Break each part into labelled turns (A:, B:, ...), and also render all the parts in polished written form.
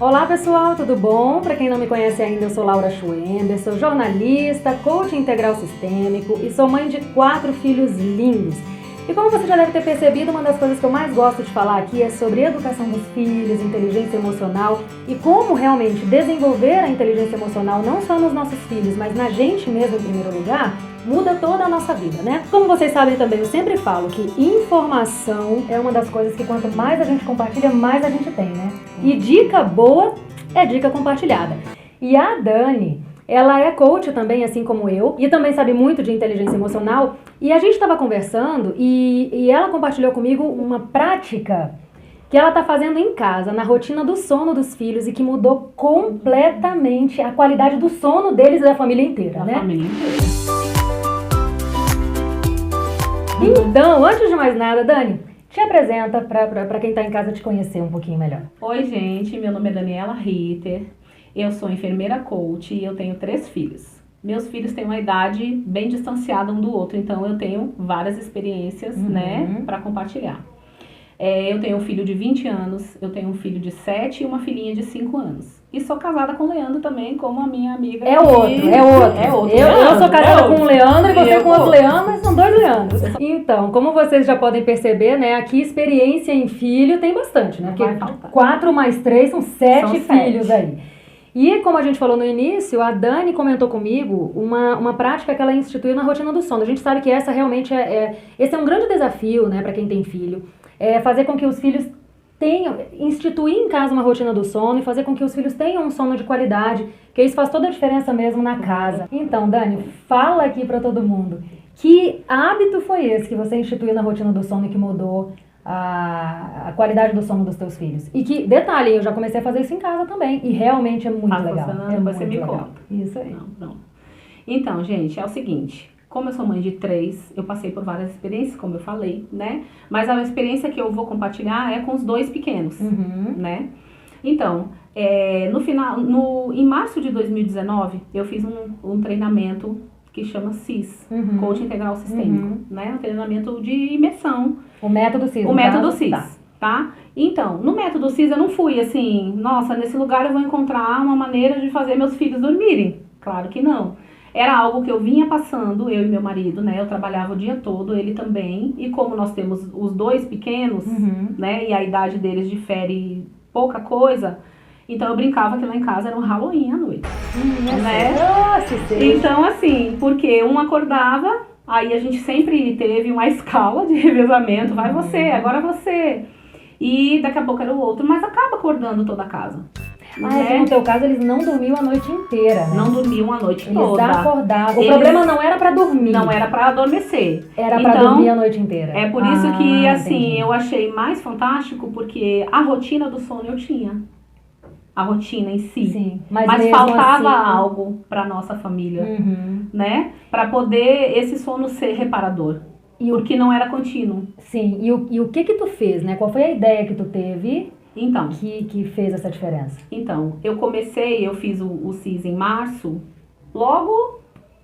A: Olá pessoal, tudo bom? Para quem não me conhece ainda, eu sou Laura Schwember, sou jornalista, coach integral sistêmico e sou mãe de 4 filhos lindos. E como você já deve ter percebido, uma das coisas que eu mais gosto de falar aqui é sobre educação dos filhos, inteligência emocional e como realmente desenvolver a inteligência emocional não só nos nossos filhos, mas na gente mesmo em primeiro lugar, muda toda a nossa vida, né? Como vocês sabem também, eu sempre falo que informação é uma das coisas que quanto mais a gente compartilha, mais a gente tem, né? E dica boa é dica compartilhada. E a Dani, ela é coach também, assim como eu, e também sabe muito de inteligência emocional. E a gente estava conversando e ela compartilhou comigo uma prática que ela está fazendo em casa, na rotina do sono dos filhos e que mudou completamente a qualidade do sono deles e da família inteira, né?
B: Família inteira.
A: Então, antes de mais nada, Dani, te apresenta para quem está em casa te conhecer um pouquinho melhor.
B: Oi, gente, meu nome é Daniela Ritter, eu sou enfermeira coach e eu tenho 3 filhos. Meus filhos têm uma idade bem distanciada um do outro, então eu tenho várias experiências, né, para compartilhar. Eu tenho um filho de 20 anos, eu tenho um filho de 7 e uma filhinha de 5 anos. E sou casada com o Leandro também, como a minha amiga.
A: É outro. Eu sou casada com o Leandro e você com outro Leandro, mas são 2 Leandros. Então, como vocês já podem perceber, né, aqui experiência em filho tem bastante, né? Porque 4 mais 3 são 7 filhos aí. E como a gente falou no início, a Dani comentou comigo uma prática que ela instituiu na rotina do sono. A gente sabe que essa realmente esse é um grande desafio, né, para quem tem filho. É fazer com que os filhos instituir em casa uma rotina do sono e fazer com que os filhos tenham um sono de qualidade, que isso faz toda a diferença mesmo na casa. Então, Dani, fala aqui para todo mundo, que hábito foi esse que você instituiu na rotina do sono e que mudou a qualidade do sono dos teus filhos? E que, detalhe, eu já comecei a fazer isso em casa também, e realmente é muito legal.
B: Você me conta.
A: Isso aí.
B: Não. Então, gente, é o seguinte... Como eu sou mãe de 3, eu passei por várias experiências, como eu falei, né? Mas a experiência que eu vou compartilhar é com os 2 pequenos, né? Então, em março de 2019, eu fiz um treinamento que chama CIS, Coach Integral Sistêmico, né? Um treinamento de imersão.
A: O método CIS.
B: O método CIS, tá? Então, no método CIS eu não fui assim, nossa, nesse lugar eu vou encontrar uma maneira de fazer meus filhos dormirem. Claro que não. Era algo que eu vinha passando, eu e meu marido, né? Eu trabalhava o dia todo, ele também. E como nós temos os 2 pequenos, né? E a idade deles difere pouca coisa, então eu brincava que lá em casa era um Halloween à noite. Né?
A: Nossa,
B: então, assim, porque um acordava, aí a gente sempre teve uma escala de revezamento. Vai você, agora você. E daqui a pouco era o outro, mas acaba acordando toda a casa.
A: No teu caso, eles não dormiam a noite inteira, né?
B: Não dormiam a noite toda.
A: Eles acordavam. O problema não era pra dormir.
B: Não era pra adormecer.
A: Era pra dormir a noite inteira.
B: É por isso que, assim, eu achei mais fantástico, porque a rotina do sono eu tinha. A rotina em si.
A: Sim,
B: mas faltava algo pra nossa família, né? Pra poder esse sono ser reparador. Porque não era contínuo.
A: Sim, e o que tu fez, né? Qual foi a ideia que tu teve...
B: Então,
A: que fez essa diferença?
B: Então, eu fiz o CIS em março, logo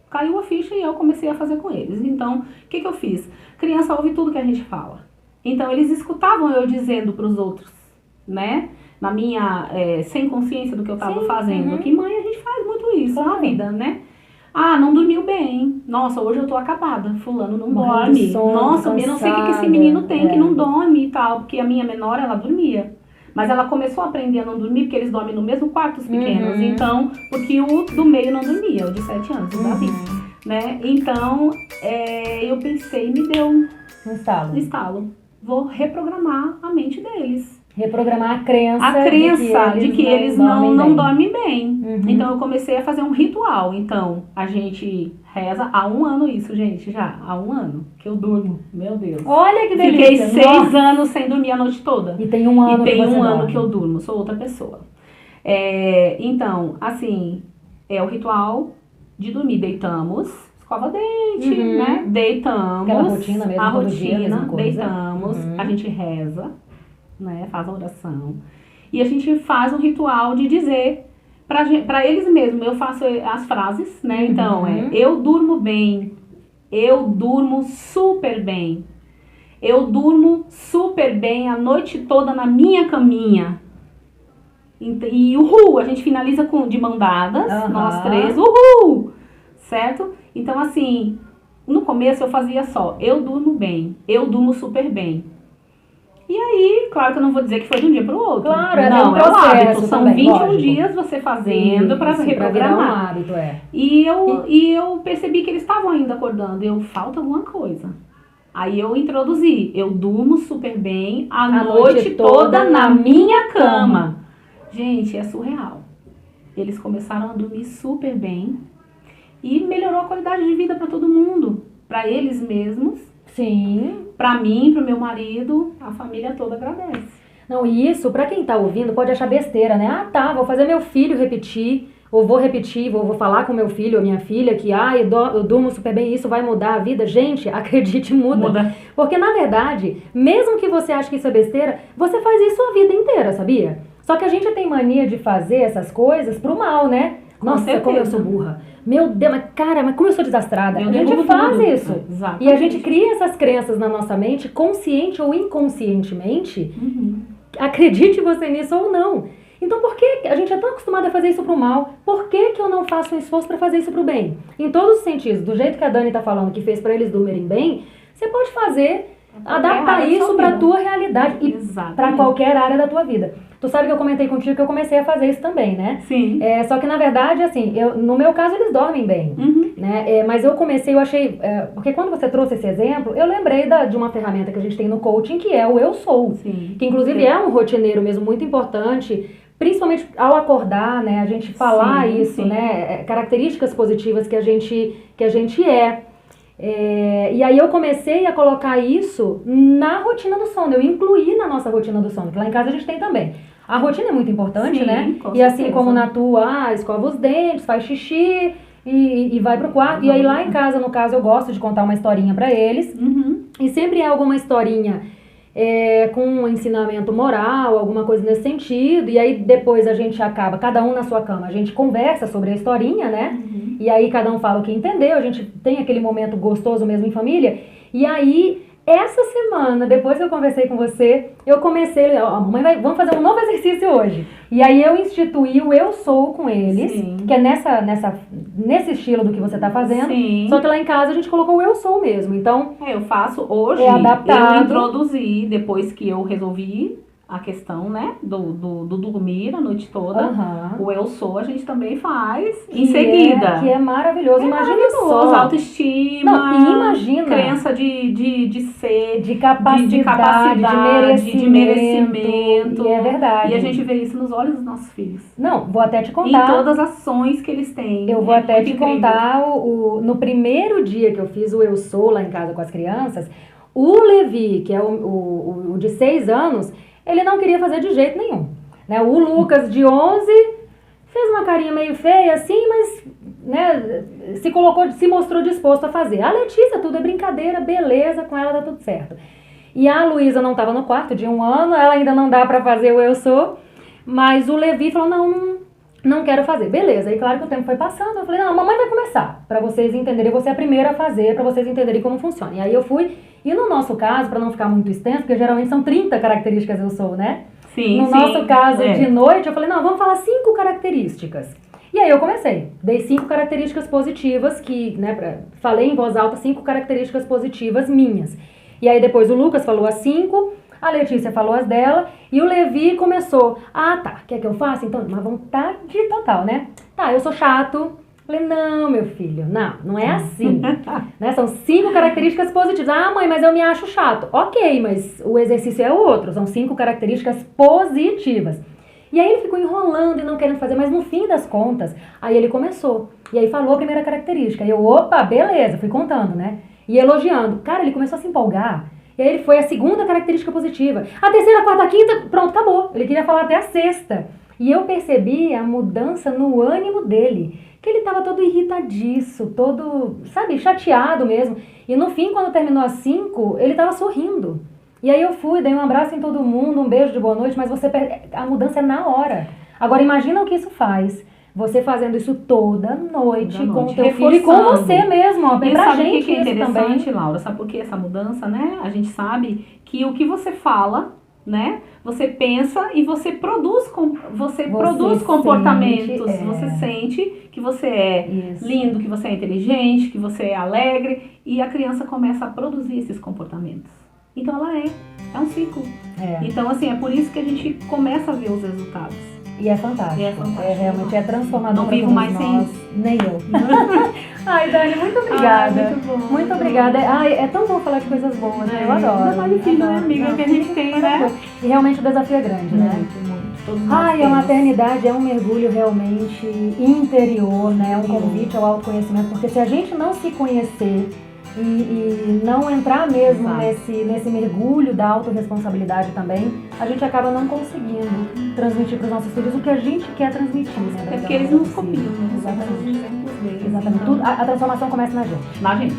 B: caiu a ficha e eu comecei a fazer com eles. Então, o que eu fiz? Criança ouve tudo que a gente fala. Então, eles escutavam eu dizendo para os outros, né? Na minha, sem consciência do que eu estava fazendo. Que mãe, a gente faz muito isso na vida, né? Ah, não dormiu bem. Nossa, hoje eu tô acabada. Fulano não dorme. Nossa, eu não sei o que esse menino tem que não dorme e tal. Porque a minha menor, ela dormia. Mas ela começou a aprender a não dormir, porque eles dormem no mesmo quarto, os pequenos. Então, porque o do meio não dormia, o de 7 anos, o Davi, né? Então, eu pensei, me deu um estalo. Vou reprogramar a mente deles.
A: Reprogramar a crença
B: de que eles não dormem bem. Então, eu comecei a fazer um ritual. Então, a gente reza há 1 ano isso, gente, já. Há 1 ano que eu durmo. Meu Deus.
A: Olha que delícia.
B: Fiquei 6 anos sem dormir a noite toda.
A: E tem 1 ano
B: que eu durmo. Sou outra pessoa. Então, assim, é o ritual de dormir. Deitamos, escova dente, né? Deitamos.
A: Aquela rotina mesmo,
B: a
A: todo
B: rotina,
A: dia, a mesma coisa.
B: Deitamos, a gente reza, né? Faz a oração. E a gente faz um ritual de dizer para eles mesmos. Eu faço as frases, né? Então, eu durmo bem. Eu durmo super bem. Eu durmo super bem a noite toda na minha caminha. E uhul, a gente finaliza de mão dadas, nós três, uhul, certo? Então, assim, no começo eu fazia só, eu durmo bem, eu durmo super bem. E aí, claro que eu não vou dizer que foi de um dia para o outro.
A: Claro,
B: não,
A: um processo,
B: é um hábito. São
A: também,
B: 21
A: lógico.
B: dias você fazendo para reprogramar.
A: Virar um hábito,
B: E eu percebi que eles estavam ainda acordando. Falta alguma coisa. Aí eu introduzi. Eu durmo super bem a noite toda na minha cama. Gente, é surreal. Eles começaram a dormir super bem. E melhorou a qualidade de vida para todo mundo. Para eles mesmos.
A: Sim.
B: Pra mim, pro meu marido, a família toda agradece.
A: Não, e isso, pra quem tá ouvindo, pode achar besteira, né? Ah, tá, vou fazer meu filho repetir, ou vou repetir, vou falar com meu filho ou minha filha que, eu durmo super bem, isso vai mudar a vida. Gente, acredite, muda. Porque, na verdade, mesmo que você ache que isso é besteira, você faz isso a vida inteira, sabia? Só que a gente tem mania de fazer essas coisas pro mal, né? Nossa, como eu sou burra. Meu Deus, mas como eu sou desastrada. A gente faz isso.
B: Exatamente.
A: E a gente cria essas crenças na nossa mente, consciente ou inconscientemente. Acredite você nisso ou não. Então por que a gente é tão acostumado a fazer isso pro mal? Por que eu não faço um esforço para fazer isso pro bem? Em todos os sentidos. Do jeito que a Dani tá falando que fez para eles dormirem bem, você pode fazer, adaptar isso pra tua realidade e pra qualquer área da tua vida. Tu sabe que eu comentei contigo que eu comecei a fazer isso também, né?
B: Sim.
A: Só que na verdade, assim, no meu caso eles dormem bem, né? Mas eu achei, porque quando você trouxe esse exemplo, eu lembrei de uma ferramenta que a gente tem no coaching, que é o Eu Sou.
B: Sim.
A: Que inclusive é um rotineiro mesmo muito importante, principalmente ao acordar, né? A gente falar isso, né? Características positivas que a gente é. E aí eu comecei a colocar isso na rotina do sono, eu incluí na nossa rotina do sono, que lá em casa a gente tem também. A rotina é muito importante, né? E assim como na tua, escova os dentes, faz xixi e vai pro quarto. E aí lá em casa, no caso, eu gosto de contar uma historinha pra eles. E sempre é alguma historinha com um ensinamento moral, alguma coisa nesse sentido. E aí depois a gente acaba, cada um na sua cama, a gente conversa sobre a historinha, né? E aí cada um fala o que entendeu, a gente tem aquele momento gostoso mesmo em família. E aí, essa semana, depois que eu conversei com você, eu comecei, mamãe, vamos fazer um novo exercício hoje. E aí eu instituí o Eu Sou com eles, que é nesse estilo do que você tá fazendo.
B: Sim.
A: Só que lá em casa a gente colocou o Eu Sou mesmo, então...
B: eu faço hoje,
A: adaptado.
B: Eu introduzi, depois que eu resolvi a questão, né, do dormir a noite toda, o Eu Sou a gente também faz em seguida.
A: Que é maravilhoso, imagina só.
B: Autoestima,
A: imagina.
B: Crença de ser,
A: de capacidade, de merecimento. E é verdade.
B: E a gente vê isso nos olhos dos nossos filhos.
A: Não, vou até te contar.
B: Em todas as ações que eles têm.
A: Eu vou até te contar, no primeiro dia que eu fiz o Eu Sou lá em casa com as crianças, o Levi, que é o de 6 anos, ele não queria fazer de jeito nenhum, né? O Lucas, de 11, fez uma carinha meio feia assim, mas, né, se mostrou disposto a fazer. A Letícia, tudo é brincadeira, beleza, com ela tá tudo certo. E a Luísa não estava no quarto, de 1 ano, ela ainda não dá pra fazer o Eu Sou, mas o Levi falou, não quero fazer. Beleza, e claro que o tempo foi passando, eu falei, não, a mamãe vai começar, pra vocês entenderem, eu vou ser a primeira a fazer, pra vocês entenderem como funciona. E aí eu fui. E no nosso caso, para não ficar muito extenso, porque geralmente são 30 características Eu Sou, né?
B: No
A: nosso caso, de noite, eu falei, não, vamos falar 5 características. E aí eu comecei. Dei 5 características positivas, falei em voz alta 5 características positivas minhas. E aí depois o Lucas falou as 5, a Letícia falou as dela, e o Levi começou, tá, quer que eu faça? Então, uma vontade total, né? Tá, eu sou chato. Falei, não, meu filho, não é assim, né? São 5 características positivas. Mãe, mas eu me acho chato. Ok, mas o exercício é outro, são 5 características positivas. E aí ele ficou enrolando e não querendo fazer, mas no fim das contas, aí ele começou. E aí falou a primeira característica. E eu, opa, beleza, fui contando, né? E elogiando. Cara, ele começou a se empolgar. E aí ele foi a 2ª característica positiva. A 3ª, a 4ª, a 5ª, pronto, acabou. Ele queria falar até a 6ª. E eu percebi a mudança no ânimo dele. Que ele tava todo irritadiço, todo, sabe, chateado mesmo. E no fim, quando terminou as 5, ele tava sorrindo. E aí eu fui, dei um abraço em todo mundo, um beijo de boa noite, mas a mudança é na hora. Agora imagina o que isso faz. Você fazendo isso toda noite com o teu filho e com você mesmo, ó. Bem pra gente
B: o que é
A: isso
B: interessante,
A: também.
B: Laura? Sabe por que essa mudança, né? A gente sabe que o que você fala né? Você pensa e você produz
A: Você
B: comportamentos.
A: sente,
B: Você sente que você é
A: Isso.
B: lindo, que você é inteligente, que você é alegre, e a criança começa a produzir esses comportamentos. Então ela é um ciclo. Então assim, é por isso que a gente começa a ver os resultados.
A: E é fantástico.
B: E é fantástico.
A: Realmente transformador.
B: Não vivo mais sem isso.
A: Nem eu. Ai, Dani, muito obrigada.
B: Muito bom.
A: Muito obrigada. Ai, é tão bom falar de coisas boas, né? Eu adoro.
B: Ainda mais de filho, né, amiga, que a gente tem, né?
A: E realmente o desafio é grande, né?
B: Muito. Todos nós
A: Ai, a
B: temos.
A: maternidade é um mergulho realmente interior, né? Um convite ao autoconhecimento, porque se a gente não se conhecer e não entrar mesmo nesse mergulho da autorresponsabilidade também, a gente acaba não conseguindo transmitir para os nossos filhos o que a gente quer transmitir, né?
B: É porque eles nos copiam, né?
A: Exatamente.
B: Deles,
A: Exatamente.
B: então,
A: A transformação começa na gente.
B: na gente.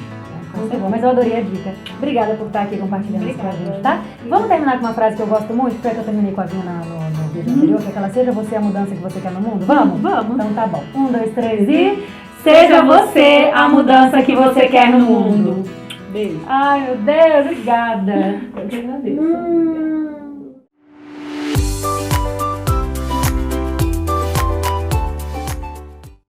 A: Muito bom, mas eu adorei a dica. Obrigada por estar aqui compartilhando isso com a gente, tá? Vamos terminar com uma frase que eu gosto muito, que foi a que eu terminei com a Vina no vídeo anterior, que é aquela: seja você a mudança que você quer no mundo. Vamos?
B: Vamos.
A: Então tá bom. 1, 2, 3 e...
B: Seja você a mudança que você quer no mundo. Beijo.
A: Ai, meu Deus, obrigada.
B: Eu que agradeço.